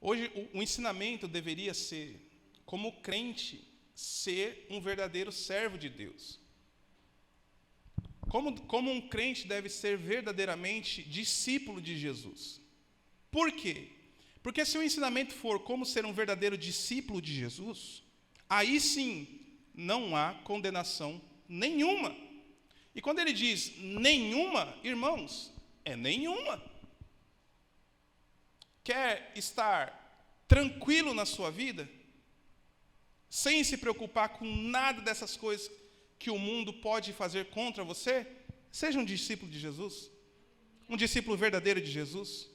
Hoje, o ensinamento deveria ser, como crente, ser um verdadeiro servo de Deus. Como um crente deve ser verdadeiramente discípulo de Jesus. Por quê? Porque se o ensinamento for como ser um verdadeiro discípulo de Jesus, aí sim não há condenação nenhuma. E quando ele diz nenhuma, irmãos, é nenhuma. Quer estar tranquilo na sua vida, sem se preocupar com nada dessas coisas que o mundo pode fazer contra você? Seja um discípulo de Jesus, um discípulo verdadeiro de Jesus.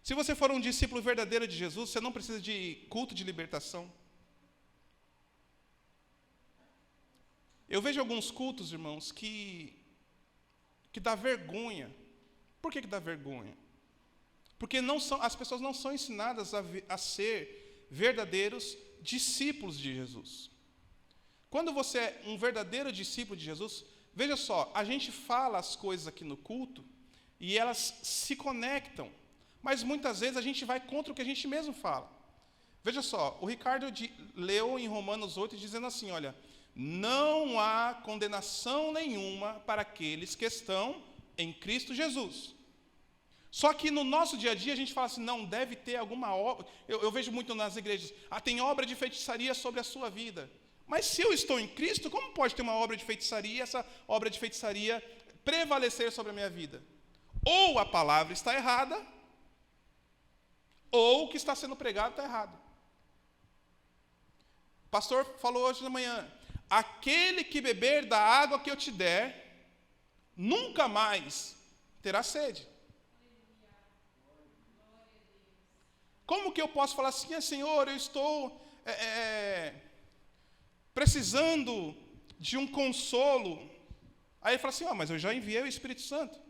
Se você for um discípulo verdadeiro de Jesus, você não precisa de culto de libertação. Eu vejo alguns cultos, irmãos, que dá vergonha. Por que dá vergonha? Porque as pessoas não são ensinadas a ser verdadeiros discípulos de Jesus. Quando você é um verdadeiro discípulo de Jesus, veja só, a gente fala as coisas aqui no culto e elas se conectam, mas muitas vezes a gente vai contra o que a gente mesmo fala. Veja só, o Ricardo leu em Romanos 8 dizendo assim, olha, não há condenação nenhuma para aqueles que estão em Cristo Jesus. Só que no nosso dia a dia a gente fala assim, não, deve ter alguma obra. Eu vejo muito nas igrejas, tem obra de feitiçaria sobre a sua vida. Mas se eu estou em Cristo, como pode ter uma obra de feitiçaria e essa obra de feitiçaria prevalecer sobre a minha vida? Ou a palavra está errada, ou o que está sendo pregado está errado. O pastor falou hoje de manhã, aquele que beber da água que eu te der, nunca mais terá sede. Como que eu posso falar assim, Senhor, eu estou precisando de um consolo? Aí ele fala assim, mas eu já enviei o Espírito Santo.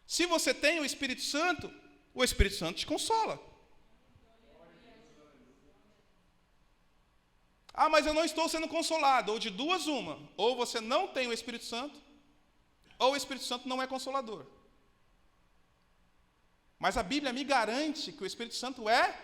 Se você tem o Espírito Santo te consola. Mas eu não estou sendo consolado. Ou de duas uma. Ou você não tem o Espírito Santo, ou o Espírito Santo não é consolador. Mas a Bíblia me garante que o Espírito Santo é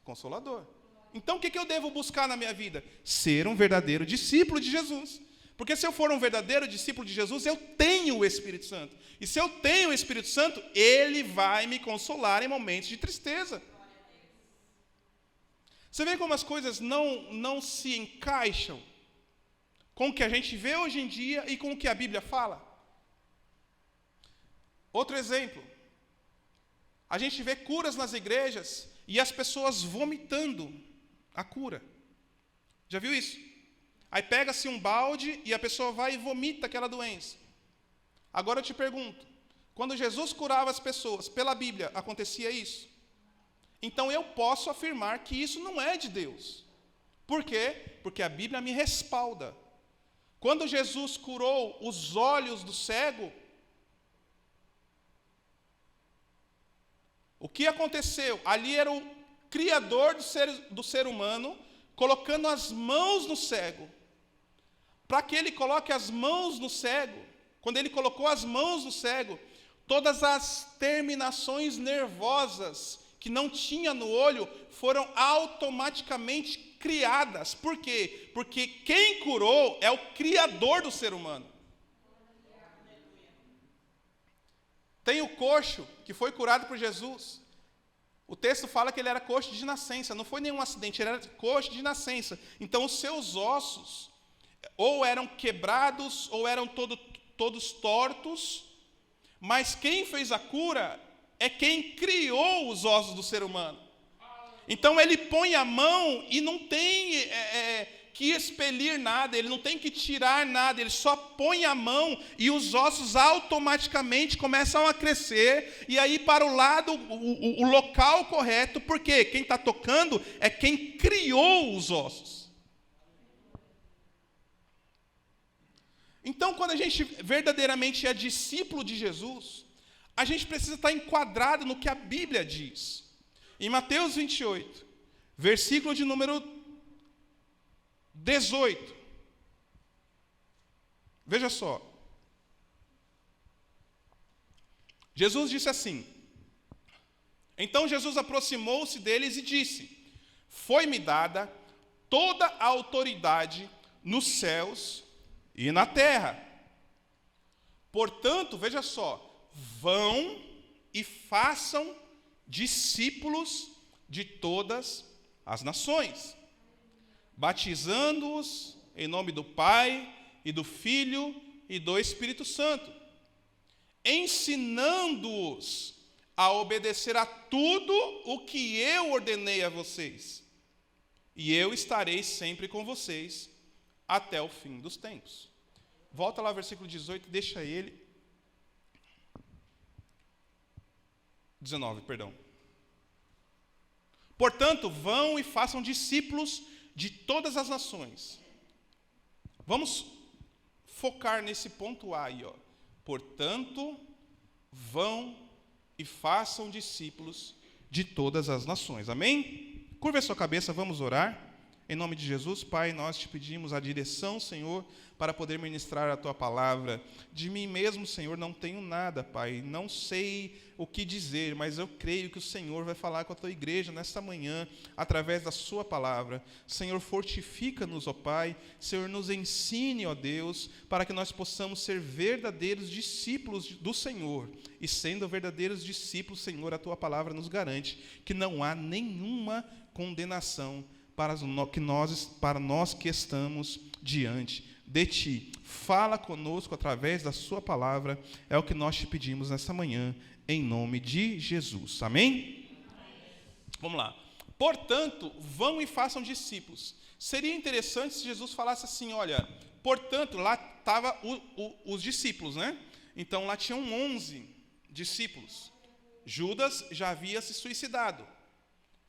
consolador. Então o que eu devo buscar na minha vida? Ser um verdadeiro discípulo de Jesus. Porque se eu for um verdadeiro discípulo de Jesus, eu tenho o Espírito Santo. E se eu tenho o Espírito Santo, Ele vai me consolar em momentos de tristeza. Você vê como as coisas não se encaixam com o que a gente vê hoje em dia e com o que a Bíblia fala? Outro exemplo. A gente vê curas nas igrejas e as pessoas vomitando a cura. Já viu isso? Aí pega-se um balde e a pessoa vai e vomita aquela doença. Agora eu te pergunto, quando Jesus curava as pessoas, pela Bíblia, acontecia isso? Então eu posso afirmar que isso não é de Deus. Por quê? Porque a Bíblia me respalda. Quando Jesus curou os olhos do cego, o que aconteceu? Ali era o Criador do ser humano colocando as mãos no cego. Para que ele coloque as mãos no cego, quando ele colocou as mãos no cego, todas as terminações nervosas que não tinha no olho foram automaticamente criadas. Por quê? Porque quem curou é o Criador do ser humano. Tem o coxo, que foi curado por Jesus. O texto fala que ele era coxo de nascença, não foi nenhum acidente, ele era coxo de nascença. Então os seus ossos ou eram quebrados, ou eram todos tortos, mas quem fez a cura é quem criou os ossos do ser humano. Então ele põe a mão e não tem que expelir nada, ele não tem que tirar nada, ele só põe a mão e os ossos automaticamente começam a crescer, e aí para o lado, o local correto, porque quem está tocando é quem criou os ossos. Então, quando a gente verdadeiramente é discípulo de Jesus, a gente precisa estar enquadrado no que a Bíblia diz. Em Mateus 28, versículo de número 18. Veja só. Jesus disse assim: Então Jesus aproximou-se deles e disse: foi-me dada toda a autoridade nos céus e na terra. Portanto, veja só, vão e façam discípulos de todas as nações, batizando-os em nome do Pai e do Filho e do Espírito Santo, ensinando-os a obedecer a tudo o que eu ordenei a vocês. E eu estarei sempre com vocês até o fim dos tempos. Volta lá ao versículo 18, deixa ele. 19, perdão. Portanto, vão e façam discípulos de todas as nações. Vamos focar nesse ponto A aí, ó. Portanto, vão e façam discípulos de todas as nações. Amém? Curva a sua cabeça, vamos orar. Em nome de Jesus, Pai, nós te pedimos a direção, Senhor, para poder ministrar a Tua palavra. De mim mesmo, Senhor, não tenho nada, Pai. Não sei o que dizer, mas eu creio que o Senhor vai falar com a Tua igreja nesta manhã, através da Sua palavra. Senhor, fortifica-nos, ó Pai. Senhor, nos ensine, ó Deus, para que nós possamos ser verdadeiros discípulos do Senhor. E sendo verdadeiros discípulos, Senhor, a Tua palavra nos garante que não há nenhuma condenação para nós que estamos diante de Ti. Fala conosco através da Sua palavra, é o que nós te pedimos nesta manhã, em nome de Jesus. Amém? Vamos lá. Portanto, vão e façam discípulos. Seria interessante se Jesus falasse assim, olha, portanto, lá estavam os discípulos, né? Então, lá tinham 11 discípulos. Judas já havia se suicidado.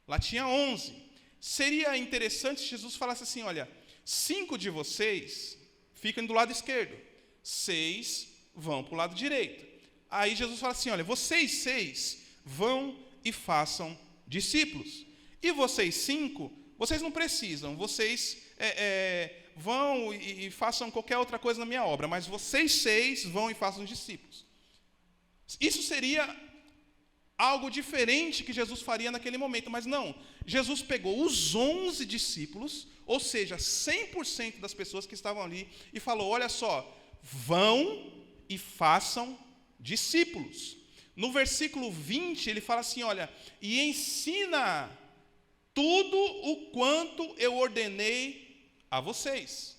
Lá tinha 11. Seria interessante se Jesus falasse assim, olha, 5 de vocês ficam do lado esquerdo, 6 vão para o lado direito. Aí Jesus fala assim, olha, vocês 6 vão e façam discípulos. E vocês 5, vocês não precisam, vocês vão e façam qualquer outra coisa na minha obra, mas vocês 6 vão e façam discípulos. Isso seria algo diferente que Jesus faria naquele momento, mas não. Jesus pegou os 11 discípulos, ou seja, 100% das pessoas que estavam ali, e falou, olha só, vão e façam discípulos. No versículo 20, ele fala assim, olha, e ensina tudo o quanto eu ordenei a vocês.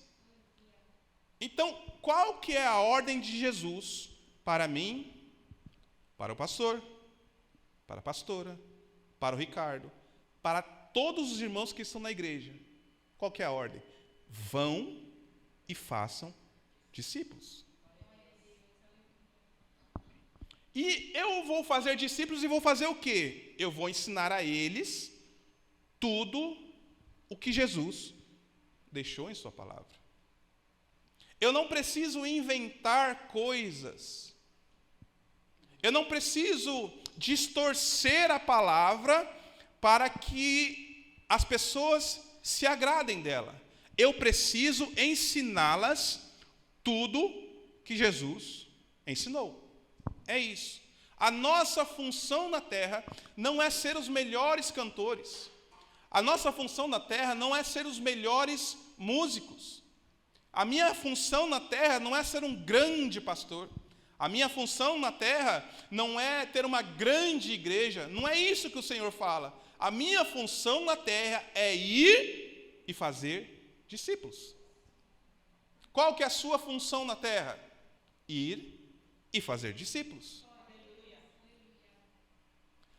Então, qual que é a ordem de Jesus para mim, para o pastor, para a pastora, para o Ricardo, para todos os irmãos que estão na igreja? Qual que é a ordem? Vão e façam discípulos. E eu vou fazer discípulos e vou fazer o quê? Eu vou ensinar a eles tudo o que Jesus deixou em sua palavra. Eu não preciso inventar coisas. Eu não preciso distorcer a palavra para que as pessoas se agradem dela. Eu preciso ensiná-las tudo que Jesus ensinou. É isso. A nossa função na terra não é ser os melhores cantores. A nossa função na terra não é ser os melhores músicos. A minha função na terra não é ser um grande pastor. A minha função na terra não é ter uma grande igreja. Não é isso que o Senhor fala. A minha função na terra é ir e fazer discípulos. Qual que é a sua função na terra? Ir e fazer discípulos.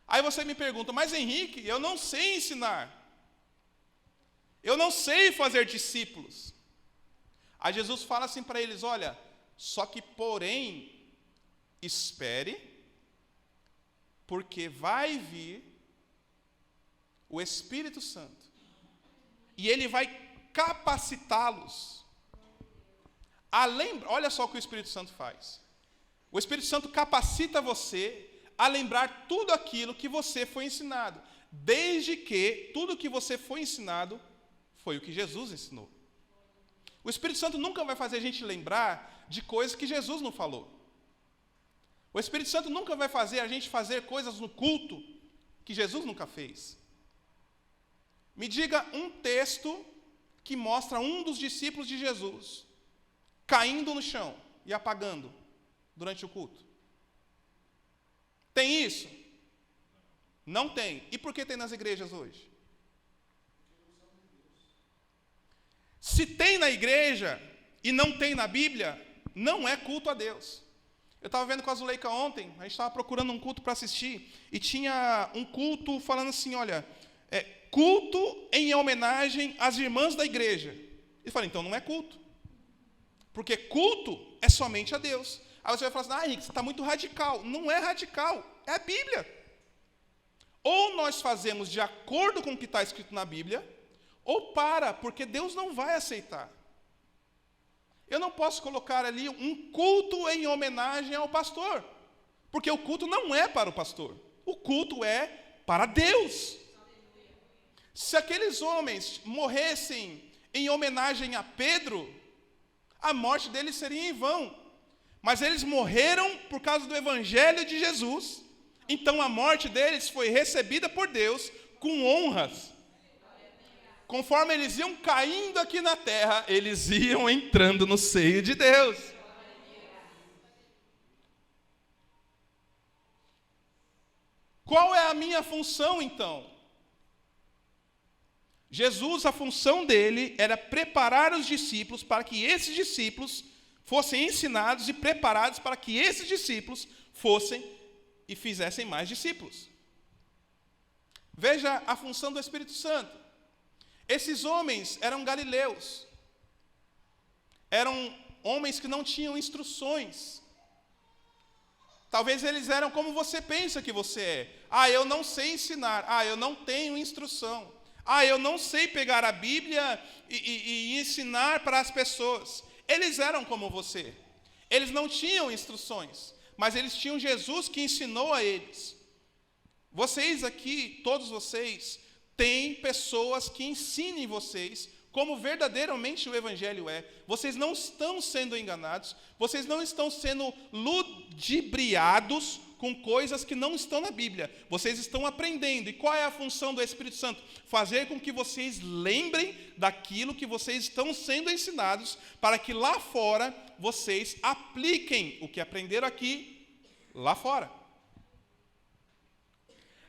Aí você me pergunta, mas Henrique, eu não sei ensinar. Eu não sei fazer discípulos. Aí Jesus fala assim para eles, olha, só que porém, espere, porque vai vir o Espírito Santo, e ele vai capacitá-los. Olha só o que o Espírito Santo faz. O Espírito Santo capacita você a lembrar tudo aquilo que você foi ensinado, desde que tudo que você foi ensinado foi o que Jesus ensinou. O Espírito Santo nunca vai fazer a gente lembrar de coisas que Jesus não falou. O Espírito Santo nunca vai fazer a gente fazer coisas no culto que Jesus nunca fez. Me diga um texto que mostra um dos discípulos de Jesus caindo no chão e apagando durante o culto. Tem isso? Não tem. E por que tem nas igrejas hoje? Se tem na igreja e não tem na Bíblia, não é culto a Deus. Eu estava vendo com a Zuleika ontem, a gente estava procurando um culto para assistir, e tinha um culto falando assim, olha, culto em homenagem às irmãs da igreja. Eu falei, então não é culto. Porque culto é somente a Deus. Aí você vai falar assim, Henrique, você está muito radical. Não é radical, é a Bíblia. Ou nós fazemos de acordo com o que está escrito na Bíblia, ou porque Deus não vai aceitar. Eu não posso colocar ali um culto em homenagem ao pastor, porque o culto não é para o pastor, o culto é para Deus. Se aqueles homens morressem em homenagem a Pedro, a morte deles seria em vão. Mas eles morreram por causa do Evangelho de Jesus, então a morte deles foi recebida por Deus com honras. Conforme eles iam caindo aqui na terra, eles iam entrando no seio de Deus. Qual é a minha função, então? Jesus, a função dele era preparar os discípulos para que esses discípulos fossem ensinados e preparados para que esses discípulos fossem e fizessem mais discípulos. Veja a função do Espírito Santo. Esses homens eram galileus, eram homens que não tinham instruções. Talvez eles eram como você pensa que você é. Eu não sei ensinar. Eu não tenho instrução. Eu não sei pegar a Bíblia e ensinar para as pessoas. Eles eram como você. Eles não tinham instruções, mas eles tinham Jesus que ensinou a eles. Vocês aqui, todos vocês, têm pessoas que ensinem vocês como verdadeiramente o Evangelho é. Vocês não estão sendo enganados, vocês não estão sendo ludibriados com coisas que não estão na Bíblia. Vocês estão aprendendo. E qual é a função do Espírito Santo? Fazer com que vocês lembrem daquilo que vocês estão sendo ensinados, para que lá fora vocês apliquem o que aprenderam aqui, lá fora.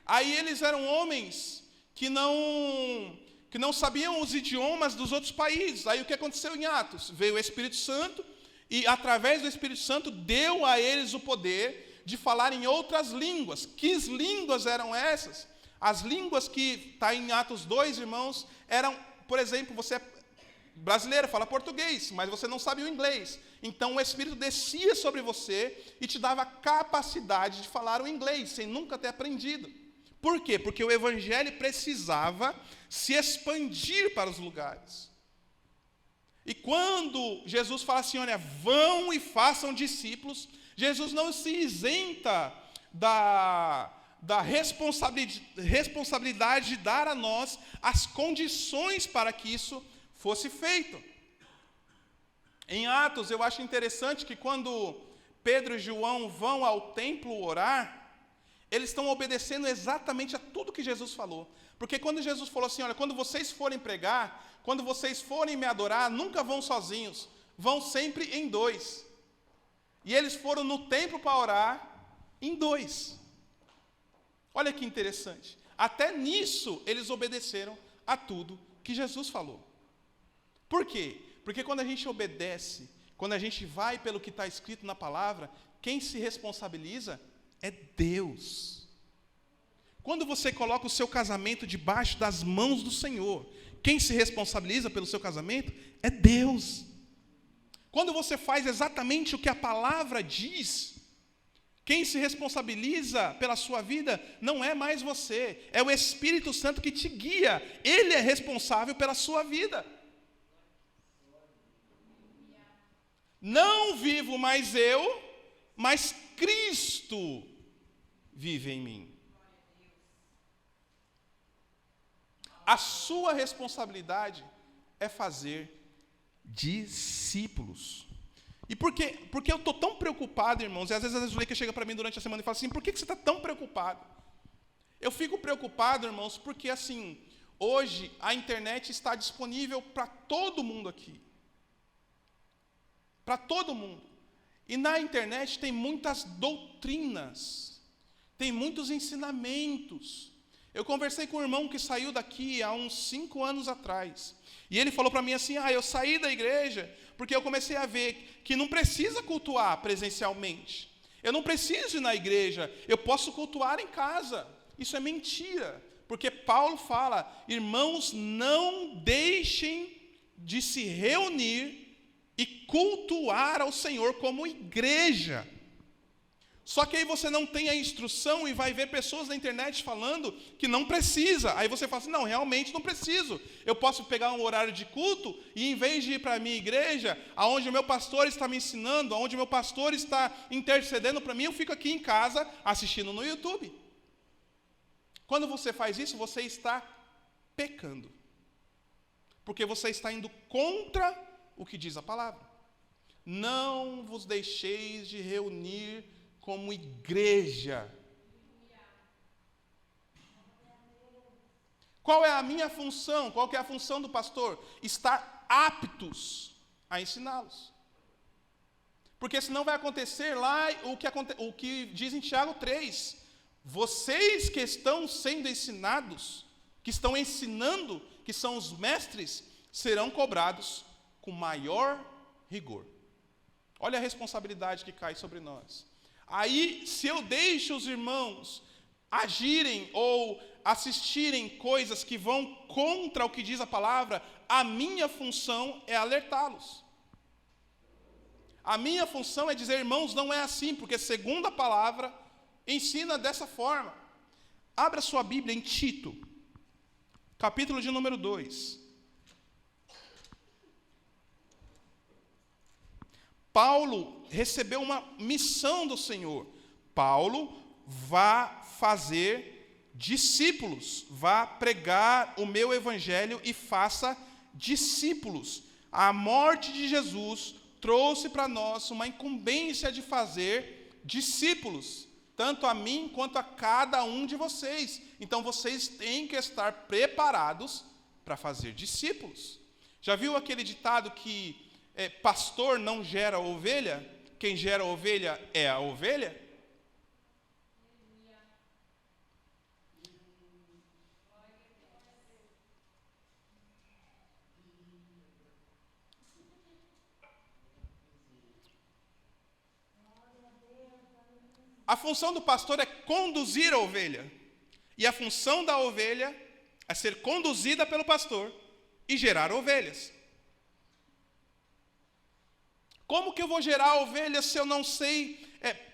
Aí eles eram homens que não sabiam os idiomas dos outros países. Aí o que aconteceu em Atos? Veio o Espírito Santo e, através do Espírito Santo, deu a eles o poder de falar em outras línguas. Que línguas eram essas? As línguas que está em Atos 2, irmãos, eram, por exemplo, você é brasileiro, fala português, mas você não sabe o inglês. Então o Espírito descia sobre você e te dava a capacidade de falar o inglês, sem nunca ter aprendido. Por quê? Porque o Evangelho precisava se expandir para os lugares. E quando Jesus fala assim, olha, vão e façam discípulos, Jesus não se isenta da responsabilidade de dar a nós as condições para que isso fosse feito. Em Atos, eu acho interessante que quando Pedro e João vão ao templo orar, eles estão obedecendo exatamente a tudo que Jesus falou. Porque quando Jesus falou assim, olha, quando vocês forem pregar, quando vocês forem me adorar, nunca vão sozinhos, vão sempre em dois. E eles foram no templo para orar em dois. Olha que interessante. Até nisso, eles obedeceram a tudo que Jesus falou. Por quê? Porque quando a gente obedece, quando a gente vai pelo que está escrito na palavra, quem se responsabiliza é Deus. Quando você coloca o seu casamento debaixo das mãos do Senhor, quem se responsabiliza pelo seu casamento é Deus. Quando você faz exatamente o que a palavra diz, quem se responsabiliza pela sua vida não é mais você, é o Espírito Santo que te guia. Ele é responsável pela sua vida. Não vivo mais eu, mas Cristo vive em mim. A sua responsabilidade é fazer discípulos. E por quê? Porque eu estou tão preocupado, irmãos, e às vezes a Zuleika chega para mim durante a semana e fala assim, por que você está tão preocupado? Eu fico preocupado, irmãos, porque assim, hoje a internet está disponível para todo mundo aqui. Para todo mundo. E na internet tem muitas doutrinas, tem muitos ensinamentos. Eu conversei com um irmão que saiu daqui há uns 5 anos atrás. E ele falou para mim assim, eu saí da igreja porque eu comecei a ver que não precisa cultuar presencialmente. Eu não preciso ir na igreja, eu posso cultuar em casa. Isso é mentira, porque Paulo fala, irmãos, não deixem de se reunir e cultuar ao Senhor como igreja. Só que aí você não tem a instrução e vai ver pessoas na internet falando que não precisa. Aí você fala assim, não, realmente não preciso. Eu posso pegar um horário de culto e em vez de ir para a minha igreja, aonde o meu pastor está me ensinando, aonde o meu pastor está intercedendo para mim, eu fico aqui em casa assistindo no YouTube. Quando você faz isso, você está pecando. Porque você está indo contra o que diz a palavra. Não vos deixeis de reunir como igreja. Qual é a minha função? Qual que é a função do pastor? Estar aptos a ensiná-los. Porque senão vai acontecer lá o que diz em Tiago 3. Vocês que estão sendo ensinados, que estão ensinando, que são os mestres, serão cobrados com maior rigor. Olha a responsabilidade que cai sobre nós. Aí, se eu deixo os irmãos agirem ou assistirem coisas que vão contra o que diz a palavra, a minha função é alertá-los. A minha função é dizer, irmãos, não é assim, porque segundo a palavra, ensina dessa forma. Abra sua Bíblia em Tito, capítulo de número 2. Paulo recebeu uma missão do Senhor. Paulo vá fazer discípulos, vá pregar o meu evangelho e faça discípulos. A morte de Jesus trouxe para nós uma incumbência de fazer discípulos, tanto a mim quanto a cada um de vocês. Então vocês têm que estar preparados para fazer discípulos. Já viu aquele ditado que pastor não gera ovelha? Quem gera ovelha é a ovelha? A função do pastor é conduzir a ovelha. E a função da ovelha é ser conduzida pelo pastor e gerar ovelhas. Como que eu vou gerar ovelhas se eu não sei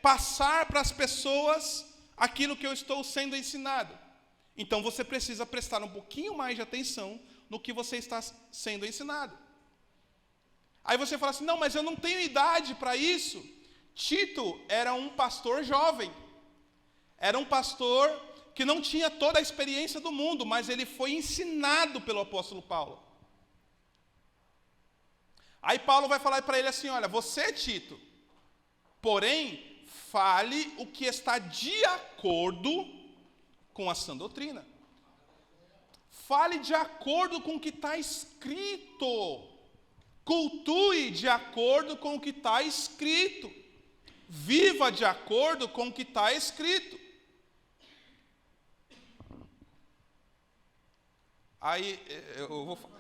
passar para as pessoas aquilo que eu estou sendo ensinado? Então você precisa prestar um pouquinho mais de atenção no que você está sendo ensinado. Aí você fala assim, não, mas eu não tenho idade para isso. Tito era um pastor jovem. Era um pastor que não tinha toda a experiência do mundo, mas ele foi ensinado pelo apóstolo Paulo. Aí Paulo vai falar para ele assim, olha, você, Tito, porém, fale o que está de acordo com a sã doutrina. Fale de acordo com o que está escrito. Cultue de acordo com o que está escrito. Viva de acordo com o que está escrito. Aí, eu vou falar.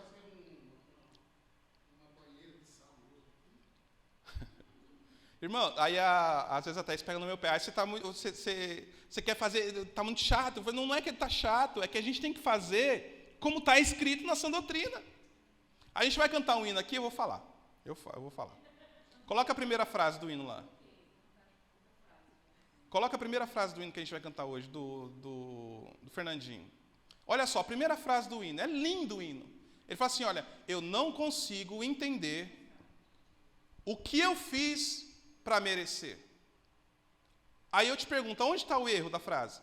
Irmão, aí às vezes até pega no meu pé, aí você quer fazer, está muito chato. Eu falo, não é que ele está chato, é que a gente tem que fazer como está escrito na sã doutrina. A gente vai cantar um hino aqui, eu vou falar. Eu vou falar. Coloca a primeira frase do hino lá. Coloca a primeira frase do hino que a gente vai cantar hoje, do Fernandinho. Olha só, a primeira frase do hino, é lindo o hino. Ele fala assim, olha, eu não consigo entender o que eu fiz para merecer. Aí eu te pergunto, onde está o erro da frase?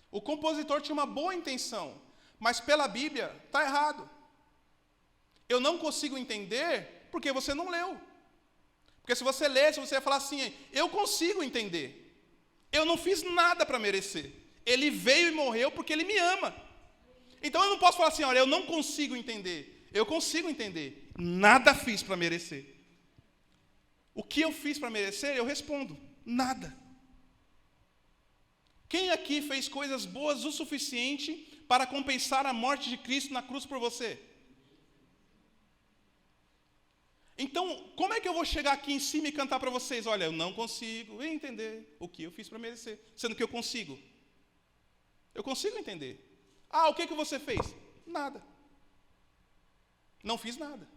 O compositor tinha uma boa intenção, mas pela Bíblia está errado. Eu não consigo entender porque você não leu. Porque se você lesse, você ia falar assim, eu consigo entender. Eu não fiz nada para merecer. Ele veio e morreu porque Ele me ama. Então eu não posso falar assim, olha, eu não consigo entender. Eu consigo entender. Nada fiz para merecer. O que eu fiz para merecer, eu respondo, nada. Quem aqui fez coisas boas o suficiente para compensar a morte de Cristo na cruz por você? Então, como é que eu vou chegar aqui em cima e cantar para vocês? Olha, eu não consigo entender o que eu fiz para merecer, sendo que eu consigo. Eu consigo entender. Ah, o que você fez? Nada. Não fiz nada.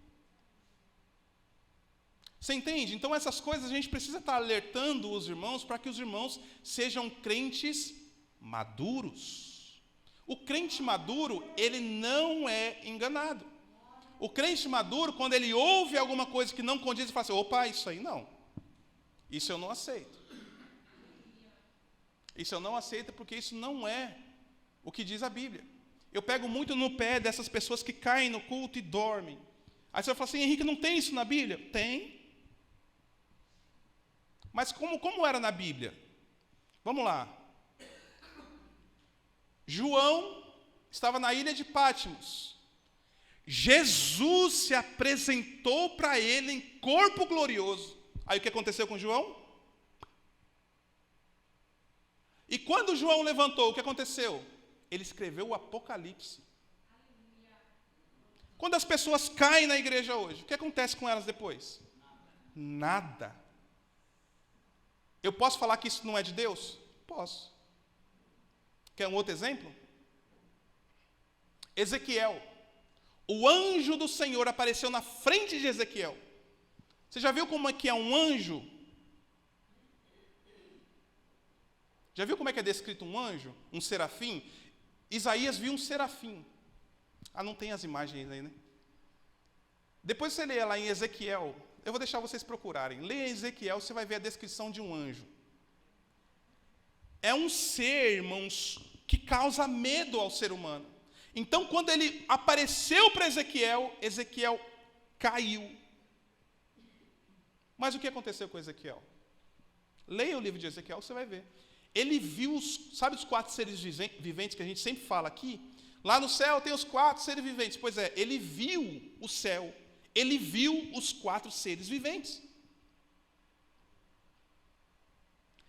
Você entende? Então essas coisas a gente precisa estar alertando os irmãos para que os irmãos sejam crentes maduros. O crente maduro, ele não é enganado. O crente maduro, quando ele ouve alguma coisa que não condiz, ele fala assim, opa, isso aí não. Isso eu não aceito. Isso eu não aceito porque isso não é o que diz a Bíblia. Eu pego muito no pé dessas pessoas que caem no culto e dormem. Aí você vai falar assim, Henrique, não tem isso na Bíblia? Tem. Mas como era na Bíblia? Vamos lá. João estava na ilha de Patmos. Jesus se apresentou para ele em corpo glorioso. Aí o que aconteceu com João? E quando João levantou, o que aconteceu? Ele escreveu o Apocalipse. Quando as pessoas caem na igreja hoje, o que acontece com elas depois? Nada. Eu posso falar que isso não é de Deus? Posso. Quer um outro exemplo? Ezequiel. O anjo do Senhor apareceu na frente de Ezequiel. Você já viu como é que é um anjo? Já viu como é que é descrito um anjo? Um serafim? Isaías viu um serafim. Ah, não tem as imagens aí, né? Depois você lê lá em Ezequiel, eu vou deixar vocês procurarem. Leia Ezequiel, você vai ver a descrição de um anjo. É um ser, irmãos, que causa medo ao ser humano. Então, quando ele apareceu para Ezequiel, Ezequiel caiu. Mas o que aconteceu com Ezequiel? Leia o livro de Ezequiel, você vai ver. Ele viu, sabe os 4 seres viventes que a gente sempre fala aqui? Lá no céu tem os 4 seres viventes. Pois é, ele viu o céu. Ele viu os 4 seres viventes.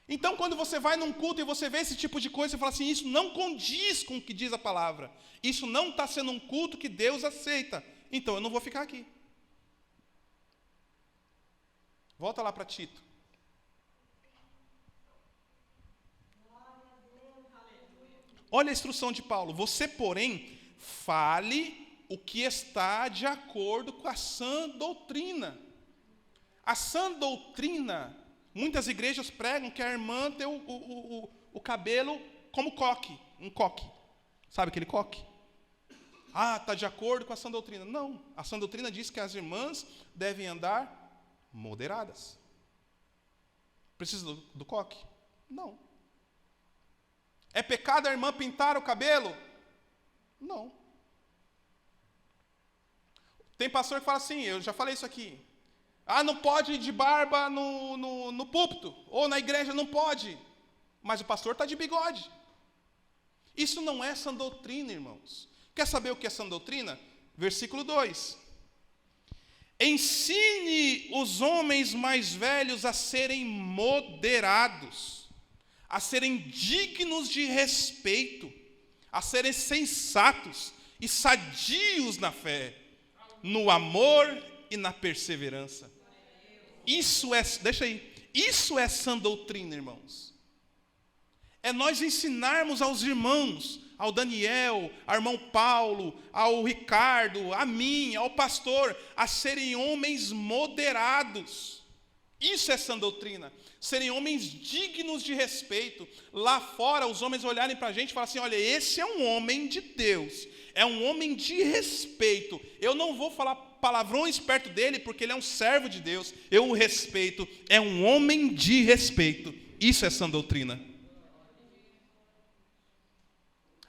Então, quando você vai num culto e você vê esse tipo de coisa, você fala assim, isso não condiz com o que diz a palavra. Isso não está sendo um culto que Deus aceita. Então, eu não vou ficar aqui. Volta lá para Tito. Olha a instrução de Paulo. Você, porém, fale o que está de acordo com a sã doutrina. A sã doutrina, muitas igrejas pregam que a irmã tem o cabelo como coque, um coque. Sabe aquele coque? Ah, está de acordo com a sã doutrina. Não, a sã doutrina diz que as irmãs devem andar moderadas. Precisa do coque? Não. É pecado a irmã pintar o cabelo? Não. Tem pastor que fala assim, eu já falei isso aqui. Ah, não pode ir de barba no púlpito, ou na igreja não pode. Mas o pastor está de bigode. Isso não é sã doutrina, irmãos. Quer saber o que é sã doutrina? Versículo 2. Ensine os homens mais velhos a serem moderados, a serem dignos de respeito, a serem sensatos e sadios na fé, no amor e na perseverança. Isso é, deixa aí, isso é sã doutrina, irmãos. É nós ensinarmos aos irmãos, ao Daniel, ao irmão Paulo, ao Ricardo, a mim, ao pastor, a serem homens moderados. Isso é sã doutrina. Serem homens dignos de respeito. Lá fora, os homens olharem para a gente e falarem assim, olha, esse é um homem de Deus. É um homem de respeito. Eu não vou falar palavrões perto dele, porque ele é um servo de Deus. Eu o respeito. É um homem de respeito. Isso é sã doutrina.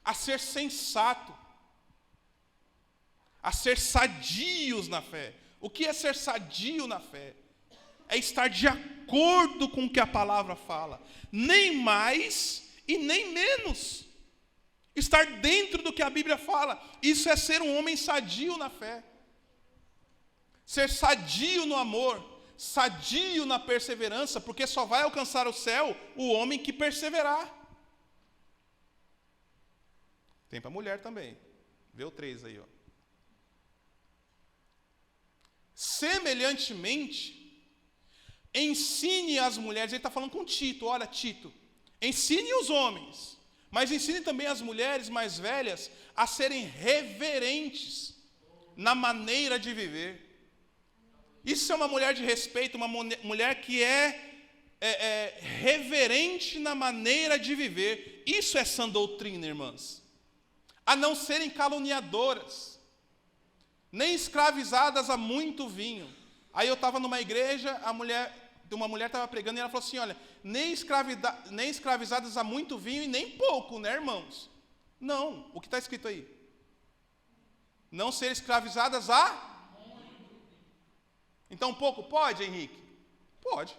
A ser sensato. A ser sadios na fé. O que é ser sadio na fé? é estar de acordo com o que a palavra fala. Nem mais e nem menos. Estar dentro do que a Bíblia fala. Isso é ser um homem sadio na fé. Ser sadio no amor. Sadio na perseverança, porque só vai alcançar o céu o homem que perseverar. Tem para mulher também. Vê o 3 aí, ó. Semelhantemente, ensine as mulheres, ele está falando com Tito, olha Tito, ensine os homens, mas ensine também as mulheres mais velhas a serem reverentes na maneira de viver. Isso é uma mulher de respeito, uma mulher que é reverente na maneira de viver. Isso é sã doutrina, irmãs. A não serem caluniadoras, nem escravizadas a muito vinho. Aí eu estava numa igreja, uma mulher estava pregando e ela falou assim, olha, nem escravizadas a muito vinho e nem pouco, né, irmãos? Não, o que está escrito aí? Não ser escravizadas a... Então pouco pode, Henrique? Pode.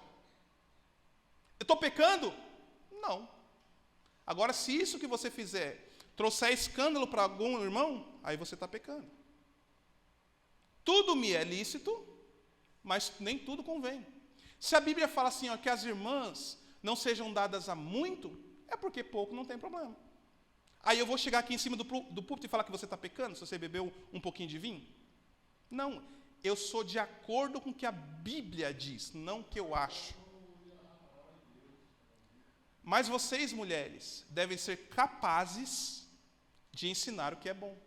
Eu estou pecando? Não. Agora, se isso que você fizer trouxer escândalo para algum irmão, aí você está pecando. Tudo me é lícito, mas nem tudo convém. Se a Bíblia fala assim, ó, que as irmãs não sejam dadas a muito, é porque pouco não tem problema. Aí eu vou chegar aqui em cima do púlpito e falar que você está pecando, se você bebeu um pouquinho de vinho? Não, eu sou de acordo com o que a Bíblia diz, não o que eu acho. Mas vocês, mulheres, devem ser capazes de ensinar o que é bom.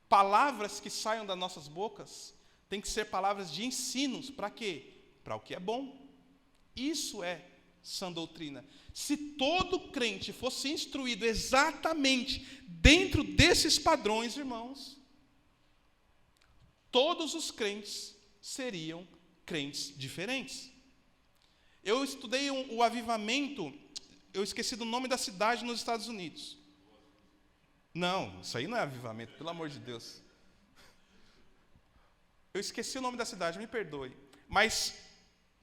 Palavras que saiam das nossas bocas têm que ser palavras de ensinos. Para quê? Para o que é bom. Isso é sã doutrina. Se todo crente fosse instruído exatamente dentro desses padrões, irmãos, todos os crentes seriam crentes diferentes. Eu estudei o avivamento, eu esqueci do nome da cidade nos Estados Unidos. Não, isso aí não é avivamento, pelo amor de Deus. Eu esqueci o nome da cidade, me perdoe. Mas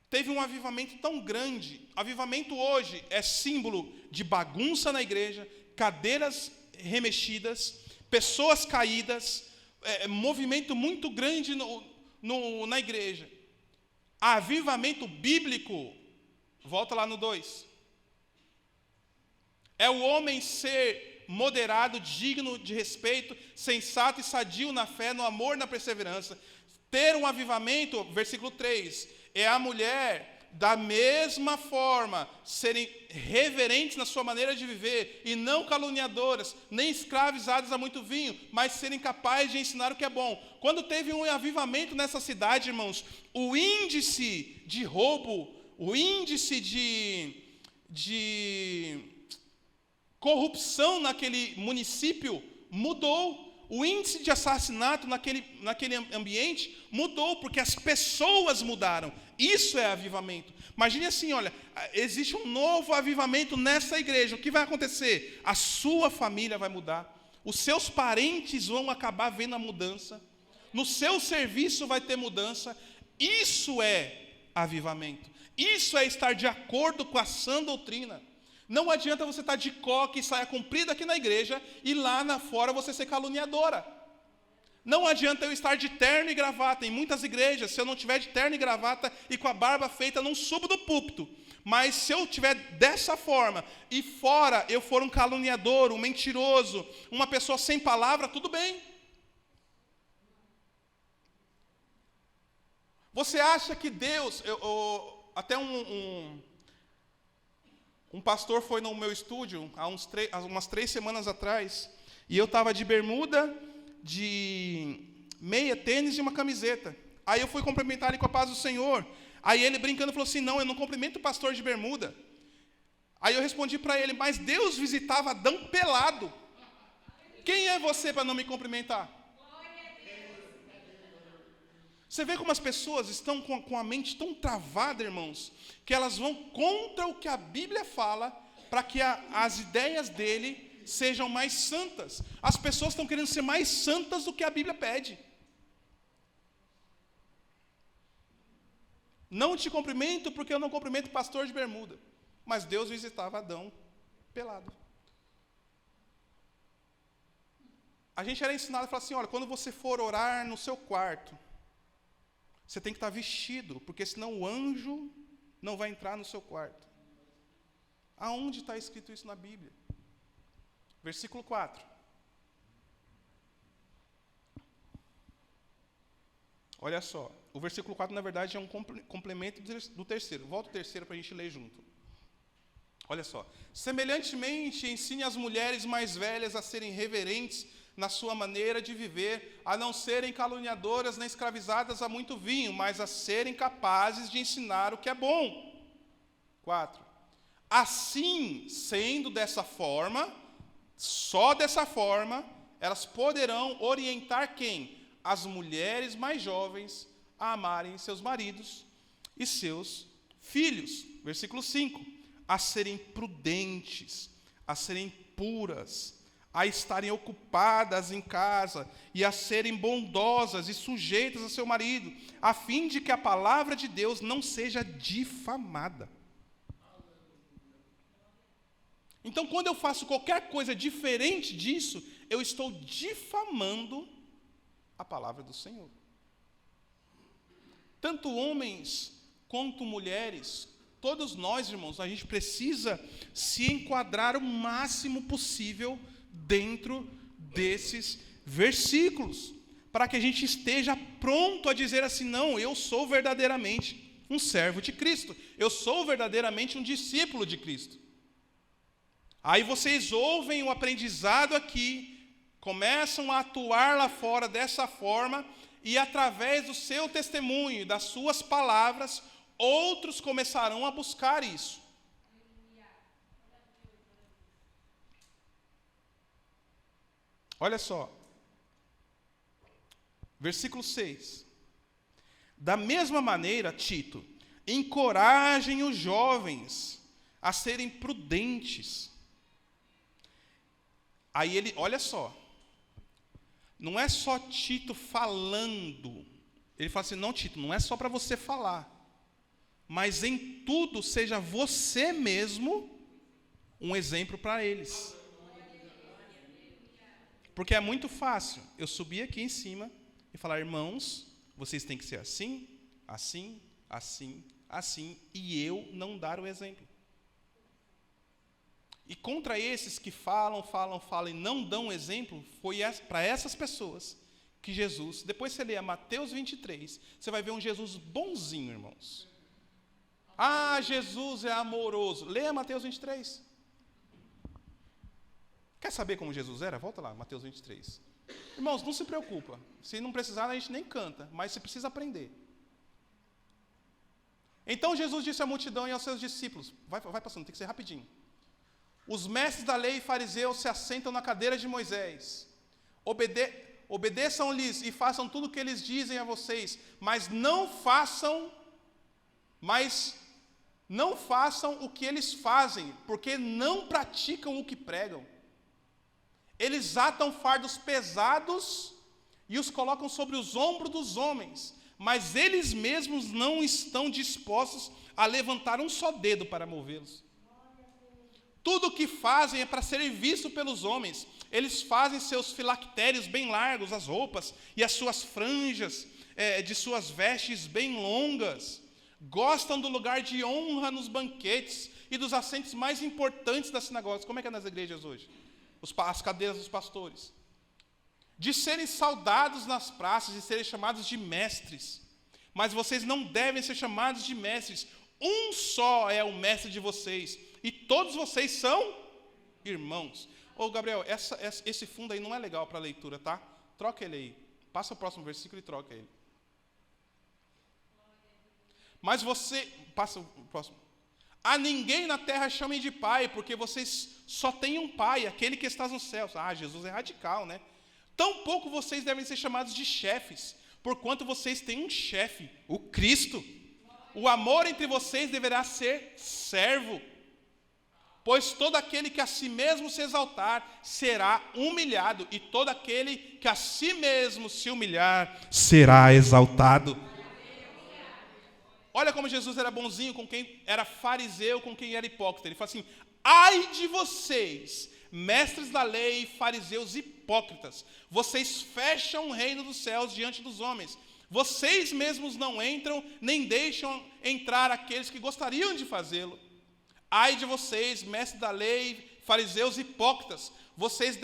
teve um avivamento tão grande. Avivamento hoje é símbolo de bagunça na igreja, cadeiras remexidas, pessoas caídas, movimento muito grande na igreja. Avivamento bíblico, volta lá no 2. É o homem ser moderado, digno de respeito, sensato e sadio na fé, no amor e na perseverança. Ter um avivamento, versículo 3, é a mulher, da mesma forma, serem reverentes na sua maneira de viver, e não caluniadoras, nem escravizadas a muito vinho, mas serem capazes de ensinar o que é bom. Quando teve um avivamento nessa cidade, irmãos, o índice de roubo, o índice de corrupção naquele município mudou. O índice de assassinato naquele ambiente mudou, porque as pessoas mudaram. Isso é avivamento. Imagine assim, olha, existe um novo avivamento nessa igreja. O que vai acontecer? A sua família vai mudar. Os seus parentes vão acabar vendo a mudança. No seu serviço vai ter mudança. Isso é avivamento. Isso é estar de acordo com a sã doutrina. Não adianta você estar de coque e saia comprida aqui na igreja e lá na fora você ser caluniadora. Não adianta eu estar de terno e gravata. Em muitas igrejas, se eu não tiver de terno e gravata e com a barba feita, eu não subo do púlpito. Mas se eu tiver dessa forma e fora eu for um caluniador, um mentiroso, uma pessoa sem palavra, tudo bem. Você acha que Deus... até um pastor foi no meu estúdio há umas 3 semanas atrás, e eu estava de bermuda, de meia, tênis e uma camiseta. Aí eu fui cumprimentar ele com a paz do Senhor. Aí ele brincando falou assim, não, eu não cumprimento o pastor de bermuda. Aí eu respondi para ele, mas Deus visitava Adão pelado. Quem é você para não me cumprimentar? Você vê como as pessoas estão com a mente tão travada, irmãos, que elas vão contra o que a Bíblia fala, para que as ideias dele sejam mais santas. As pessoas estão querendo ser mais santas do que a Bíblia pede. Não te cumprimento porque eu não cumprimento pastor de bermuda. Mas Deus visitava Adão pelado. A gente era ensinado a falar assim, olha, quando você for orar no seu quarto, você tem que estar vestido, porque senão o anjo não vai entrar no seu quarto. Aonde está escrito isso na Bíblia? Versículo 4. Olha só, o versículo 4, na verdade, é um complemento do terceiro. Volta o terceiro para a gente ler junto. Olha só. Semelhantemente, ensine as mulheres mais velhas a serem reverentes na sua maneira de viver, a não serem caluniadoras nem escravizadas a muito vinho, mas a serem capazes de ensinar o que é bom. 4. Assim, sendo dessa forma, só dessa forma, elas poderão orientar quem? As mulheres mais jovens a amarem seus maridos e seus filhos. Versículo 5. A serem prudentes, a serem puras, a estarem ocupadas em casa e a serem bondosas e sujeitas a seu marido, a fim de que a palavra de Deus não seja difamada. Então, quando eu faço qualquer coisa diferente disso, eu estou difamando a palavra do Senhor. Tanto homens quanto mulheres, todos nós, irmãos, a gente precisa se enquadrar o máximo possível dentro desses versículos, para que a gente esteja pronto a dizer assim, não, eu sou verdadeiramente um servo de Cristo, eu sou verdadeiramente um discípulo de Cristo. Aí vocês ouvem o aprendizado aqui, começam a atuar lá fora dessa forma, e através do seu testemunho, das suas palavras, outros começarão a buscar isso. Olha só. Versículo 6. Da mesma maneira, Tito, encorajem os jovens a serem prudentes. Aí ele, olha só, não é só Tito falando. Ele fala assim, não, Tito, não é só para você falar, mas em tudo seja você mesmo um exemplo para eles. Porque é muito fácil eu subir aqui em cima e falar, irmãos, vocês têm que ser assim, assim, assim, assim, e eu não dar o exemplo. E contra esses que falam e não dão exemplo, foi para essas pessoas que Jesus, depois você lê Mateus 23, você vai ver um Jesus bonzinho, irmãos. Ah, Jesus é amoroso. Leia Mateus 23. Quer saber como Jesus era? Volta lá, Mateus 23. Irmãos, não se preocupa. Se não precisar, a gente nem canta, mas você precisa aprender. Então Jesus disse à multidão e aos seus discípulos, vai passando, tem que ser rapidinho. Os mestres da lei e fariseus se assentam na cadeira de Moisés. Obedeçam-lhes e façam tudo o que eles dizem a vocês, mas não façam o que eles fazem, porque não praticam o que pregam. Eles atam fardos pesados e os colocam sobre os ombros dos homens, mas eles mesmos não estão dispostos a levantar um só dedo para movê-los. Tudo o que fazem é para serem vistos pelos homens. Eles fazem seus filactérios bem largos, as roupas, e as suas franjas de suas vestes bem longas. Gostam do lugar de honra nos banquetes e dos assentos mais importantes das sinagogas. Como é que é nas igrejas hoje? As cadeiras dos pastores. De serem saudados nas praças e serem chamados de mestres. Mas vocês não devem ser chamados de mestres. Um só é o mestre de vocês. E todos vocês são irmãos. Ô Gabriel, esse fundo aí não é legal para leitura, tá? Troca ele aí. Passa o próximo versículo e troca ele. Mas passa o próximo. A ninguém na terra chamem de pai, porque vocês só têm um pai, aquele que está nos céus. Ah, Jesus é radical, né? Tampouco vocês devem ser chamados de chefes, porquanto vocês têm um chefe, o Cristo. O amor entre vocês deverá ser servo. Pois todo aquele que a si mesmo se exaltar será humilhado, e todo aquele que a si mesmo se humilhar será exaltado. Olha como Jesus era bonzinho com quem era fariseu, com quem era hipócrita. Ele fala assim: ai de vocês, mestres da lei e fariseus hipócritas, vocês fecham o reino dos céus diante dos homens. Vocês mesmos não entram, nem deixam entrar aqueles que gostariam de fazê-lo. Ai de vocês, mestres da lei, fariseus hipócritas, vocês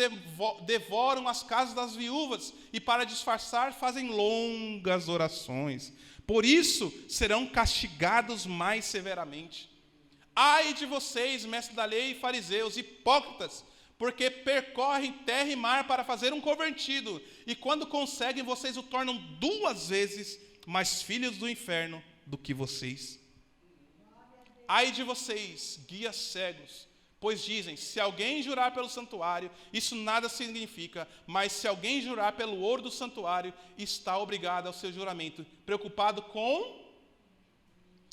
devoram as casas das viúvas e, para disfarçar, fazem longas orações. Por isso, serão castigados mais severamente. Ai de vocês, mestres da lei e fariseus hipócritas, porque percorrem terra e mar para fazer um convertido, e quando conseguem, vocês o tornam 2 vezes mais filhos do inferno do que vocês. Ai de vocês, guias cegos, pois dizem: se alguém jurar pelo santuário, isso nada significa, mas se alguém jurar pelo ouro do santuário, está obrigado ao seu juramento. Preocupado com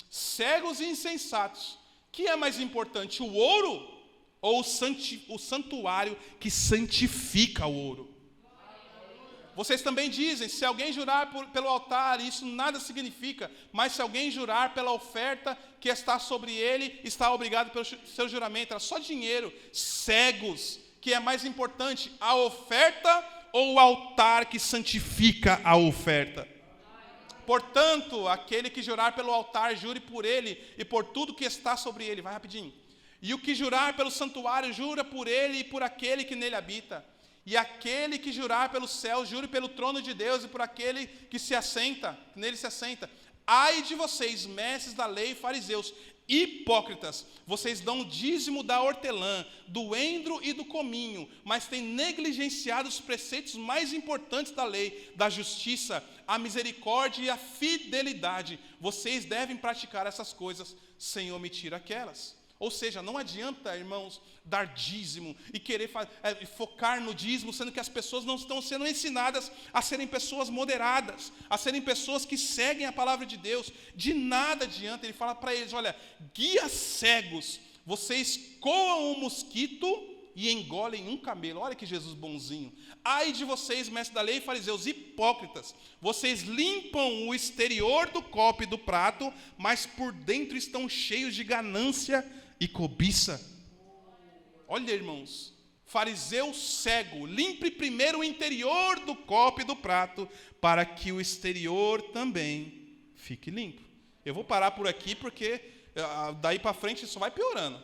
cegos e insensatos. Que é mais importante, o ouro ou o santuário que santifica o ouro? Vocês também dizem: se alguém jurar pelo altar, isso nada significa, mas se alguém jurar pela oferta que está sobre ele, está obrigado pelo seu juramento. Era só dinheiro. Cegos, que é mais importante, a oferta ou o altar que santifica a oferta? Portanto, aquele que jurar pelo altar, jure por ele e por tudo que está sobre ele. Vai rapidinho. E o que jurar pelo santuário, jura por ele e por aquele que nele habita. E aquele que jurar pelo céu, jure pelo trono de Deus e por aquele que nele se assenta. Ai de vocês, mestres da lei e fariseus, hipócritas, vocês dão o dízimo da hortelã, do endro e do cominho, mas têm negligenciado os preceitos mais importantes da lei, da justiça, a misericórdia e a fidelidade. Vocês devem praticar essas coisas sem omitir aquelas. Ou seja, não adianta, irmãos, dar dízimo e querer focar no dízimo, sendo que as pessoas não estão sendo ensinadas a serem pessoas moderadas, a serem pessoas que seguem a palavra de Deus. De nada adianta. Ele fala para eles: olha, guias cegos, vocês coam um mosquito e engolem um camelo. Olha que Jesus bonzinho. Ai de vocês, mestres da lei e fariseus hipócritas, vocês limpam o exterior do copo e do prato, mas por dentro estão cheios de ganância e cobiça. Olha, irmãos, fariseu cego, limpe primeiro o interior do copo e do prato, para que o exterior também fique limpo. Eu vou parar por aqui, porque daí para frente isso vai piorando.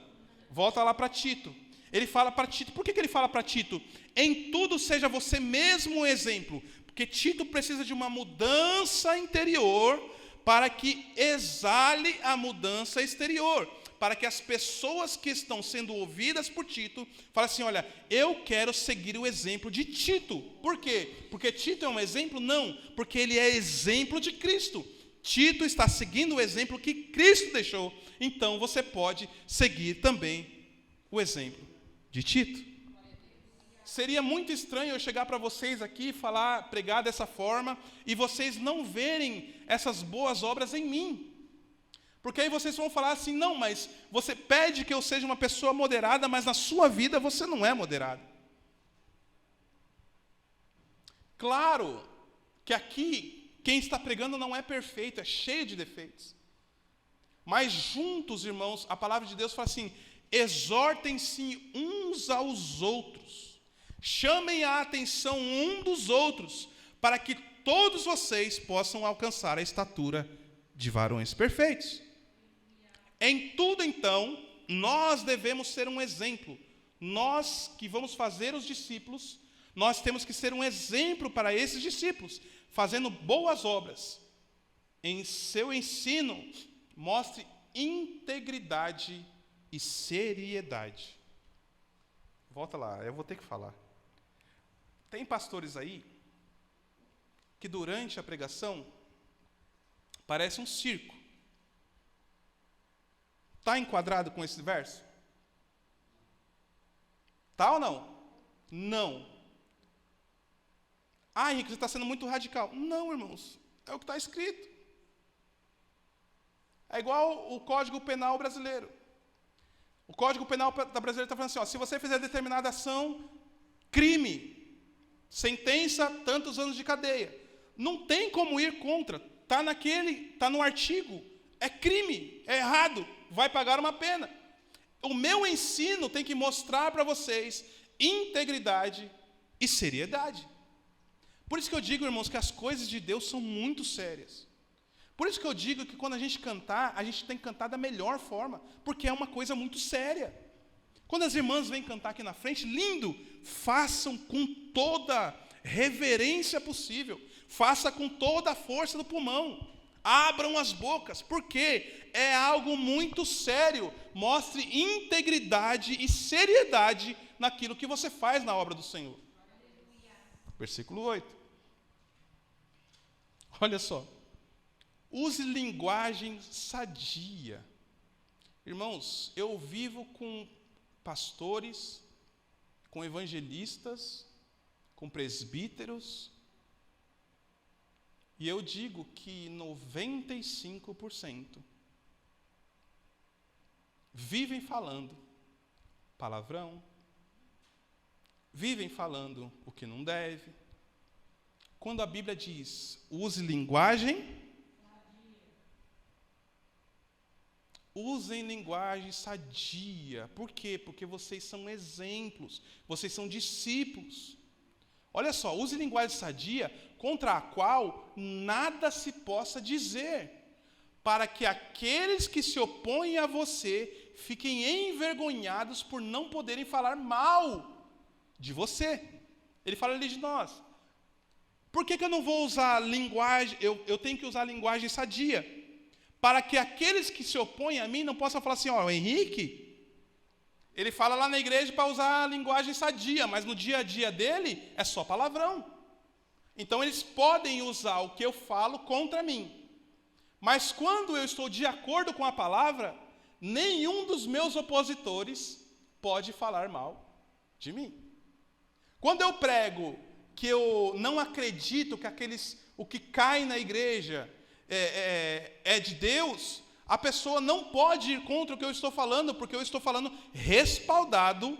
Volta lá para Tito. Ele fala para Tito. Por que ele fala para Tito? Em tudo seja você mesmo um exemplo, porque Tito precisa de uma mudança interior para que exale a mudança exterior, para que as pessoas que estão sendo ouvidas por Tito falem assim: olha, eu quero seguir o exemplo de Tito. Por quê? Porque Tito é um exemplo? Não, porque ele é exemplo de Cristo. Tito está seguindo o exemplo que Cristo deixou. Então você pode seguir também o exemplo de Tito. Seria muito estranho eu chegar para vocês aqui e pregar dessa forma, e vocês não verem essas boas obras em mim. Porque aí vocês vão falar assim: não, mas você pede que eu seja uma pessoa moderada, mas na sua vida você não é moderado. Claro que aqui, quem está pregando não é perfeito, é cheio de defeitos. Mas juntos, irmãos, a palavra de Deus fala assim: exortem-se uns aos outros, chamem a atenção um dos outros, para que todos vocês possam alcançar a estatura de varões perfeitos. Em tudo, então, nós devemos ser um exemplo. Nós que vamos fazer os discípulos, nós temos que ser um exemplo para esses discípulos, fazendo boas obras. Em seu ensino, mostre integridade e seriedade. Volta lá, eu vou ter que falar. Tem pastores aí que durante a pregação parece um circo. Está enquadrado com esse verso? Está ou não? Não. Ah, Henrique, você está sendo muito radical. Não, irmãos, é o que está escrito. É igual o Código Penal brasileiro. O Código Penal brasileiro está falando assim: ó, se você fizer determinada ação, crime, sentença, tantos anos de cadeia. Não tem como ir contra. Está no artigo. é crime, é errado, vai pagar uma pena. O meu ensino tem que mostrar para vocês integridade e seriedade. Por isso que eu digo, irmãos, que as coisas de Deus são muito sérias. Por isso que eu digo que quando a gente cantar, a gente tem que cantar da melhor forma, porque é uma coisa muito séria. Quando as irmãs vêm cantar aqui na frente, lindo, façam com toda reverência possível, faça com toda a força do pulmão, abram as bocas, porque é algo muito sério. Mostre integridade e seriedade naquilo que você faz na obra do Senhor. Versículo 8. Olha só. Use linguagem sadia. Irmãos, eu vivo com pastores, com evangelistas, com presbíteros, e eu digo que 95% vivem falando palavrão, vivem falando o que não deve. Quando a Bíblia diz, use linguagem, usem linguagem sadia. Por quê? Porque vocês são exemplos, vocês são discípulos. Olha só, use linguagem sadia, contra a qual nada se possa dizer, para que aqueles que se opõem a você fiquem envergonhados por não poderem falar mal de você. Ele fala ali de nós. Por que eu não vou usar linguagem, eu tenho que usar linguagem sadia? Para que aqueles que se opõem a mim não possam falar assim, ó, o Henrique, ele fala lá na igreja para usar a linguagem sadia, mas no dia a dia dele é só palavrão. Então eles podem usar o que eu falo contra mim. Mas quando eu estou de acordo com a palavra, nenhum dos meus opositores pode falar mal de mim. Quando eu prego que eu não acredito que o que cai na igreja é de Deus, a pessoa não pode ir contra o que eu estou falando, porque eu estou falando respaldado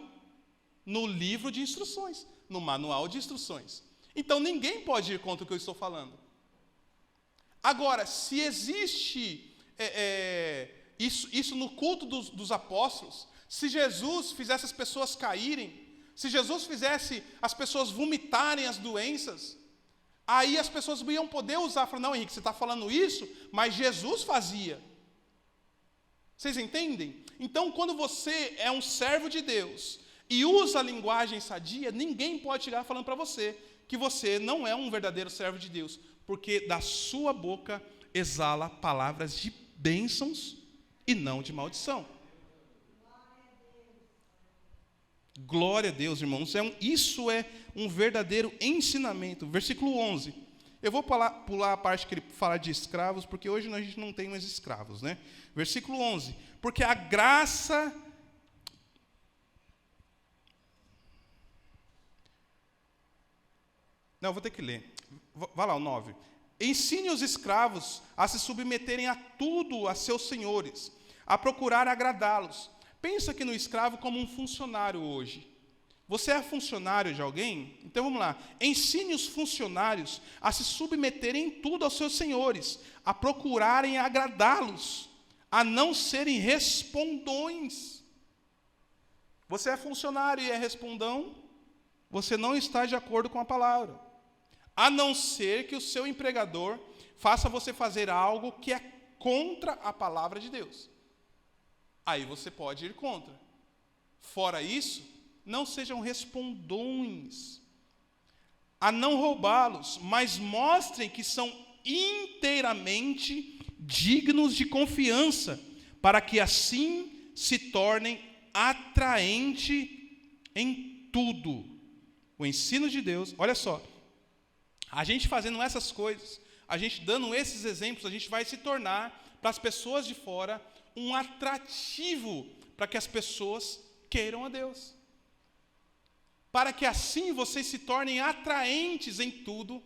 no livro de instruções, no manual de instruções. Então ninguém pode ir contra o que eu estou falando. Agora, se existe isso no culto dos apóstolos, se Jesus fizesse as pessoas caírem, se Jesus fizesse as pessoas vomitarem as doenças, aí as pessoas iam poder usar, falar, não, Henrique, você está falando isso, mas Jesus fazia. Vocês entendem? Então, quando você é um servo de Deus e usa a linguagem sadia, ninguém pode chegar falando para você que você não é um verdadeiro servo de Deus, porque da sua boca exala palavras de bênçãos e não de maldição. Glória a Deus, irmãos. Isso é um verdadeiro ensinamento. Versículo 11. Eu vou pular a parte que ele fala de escravos, porque hoje a gente não tem mais escravos, né? Versículo 11. Porque a graça... Não, vou ter que ler. Vai lá, o 9. Ensine os escravos a se submeterem a tudo a seus senhores, a procurar agradá-los. Pensa aqui no escravo como um funcionário hoje. Você é funcionário de alguém? Então vamos lá. Ensine os funcionários a se submeterem em tudo aos seus senhores, a procurarem agradá-los, a não serem respondões. Você é funcionário e é respondão, você não está de acordo com a palavra. A não ser que o seu empregador faça você fazer algo que é contra a palavra de Deus. Aí você pode ir contra. Fora isso, não sejam respondões, a não roubá-los, mas mostrem que são inteiramente dignos de confiança, para que assim se tornem atraentes em tudo. O ensino de Deus, olha só, a gente fazendo essas coisas, a gente dando esses exemplos, a gente vai se tornar, para as pessoas de fora, um atrativo para que as pessoas queiram a Deus. Para que assim vocês se tornem atraentes em tudo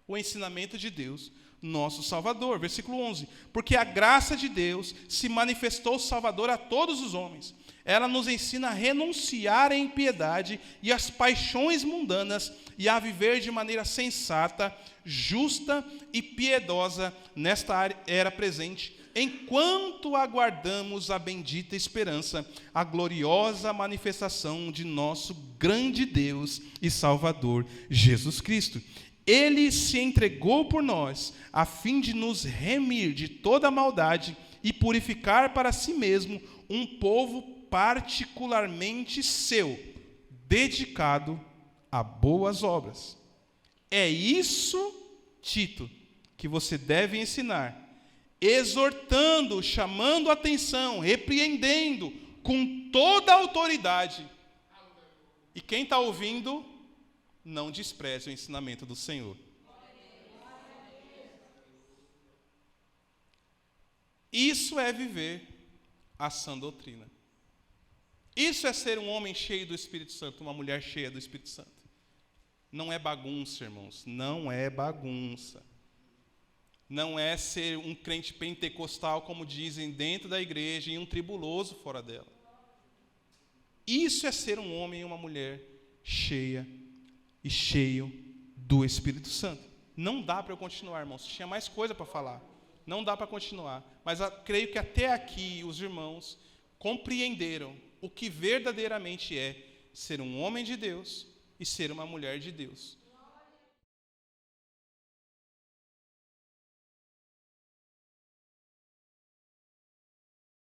o ensinamento de Deus, nosso Salvador. Versículo 11. Porque a graça de Deus se manifestou salvadora a todos os homens. Ela nos ensina a renunciar à impiedade e às paixões mundanas e a viver de maneira sensata, justa e piedosa nesta era presente, enquanto aguardamos a bendita esperança, a gloriosa manifestação de nosso grande Deus e Salvador, Jesus Cristo. Ele se entregou por nós, a fim de nos remir de toda maldade e purificar para si mesmo um povo particularmente seu, dedicado a boas obras. É isso, Tito, que você deve ensinar, exortando, chamando a atenção, repreendendo com toda a autoridade. E quem está ouvindo, não despreze o ensinamento do Senhor. Isso é viver a sã doutrina. Isso é ser um homem cheio do Espírito Santo, uma mulher cheia do Espírito Santo. Não é bagunça, irmãos, não é bagunça. Não é ser um crente pentecostal, como dizem, dentro da igreja e um tribuloso fora dela. Isso é ser um homem e uma mulher cheia e cheio do Espírito Santo. Não dá para eu continuar, irmãos. Tinha mais coisa para falar. Não dá para continuar. Mas creio que até aqui os irmãos compreenderam o que verdadeiramente é ser um homem de Deus e ser uma mulher de Deus.